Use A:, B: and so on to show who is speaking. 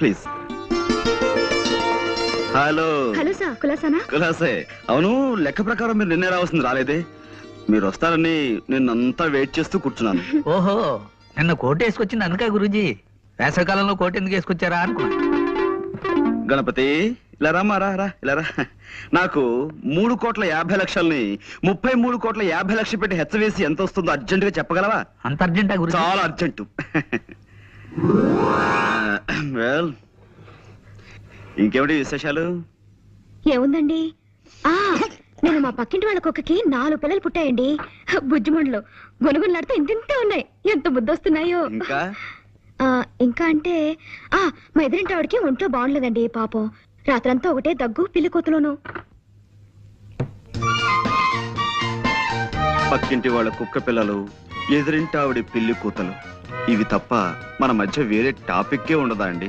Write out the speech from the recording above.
A: Please. Hello
B: hello sir, కులాసానా?
A: కులాసే. అవును, లెక్క ప్రకారం మీరు నిన్నే రావాల్సింది, రాలేదే. మీరు వస్తారని నిన్నంతా వెయిట్ చేస్తూ కూర్చున్నాను.
C: ఓహో, నిన్న కోట్ వేసుకొచ్చింది అనకా గురూజీ. వేసవికాలంలో కోట్ ఎందుకు వేసుకొచ్చారా అనుకున్నా.
A: గణపతి, ఇలా రామ్మా, రా రా, ఇలా రా. నాకు 3,50,00,000ని 33,50,00,000 పెట్టి హెచ్చవేసి ఎంత వస్తుందో అర్జెంట్ గా చెప్పగలవా?
C: అంత అర్జెంటా గురూజీ?
A: చాలా అర్జెంటు. వెల్, ఇంకేమిటి విశేషాలు?
B: ఏముందండి, నేను మా పక్కింటి వాళ్ళ కుక్కకి 4 పిల్లలు పుట్టాయండి. బుజ్జిమండలు గొనుగులాడితే ఇంతింతే ఉన్నాయి. ఎంత ముద్దొస్తున్నాయో.
A: ఇంకా
B: ఇంకా అంటే మా ఎదురింటి ఆవిడకి ఒంట్లో బాగుండలేదండి పాపం. రాత్రంతా ఒకటే దగ్గు, పిల్లి కూతులోను.
A: పక్కింటి వాళ్ళ కుక్క పిల్లలు, ఎదురింటి ఆవిడ పిల్లి కూతలు, ఇవి తప్ప మన మధ్య వేరే టాపిక్కే ఉండదా అండి?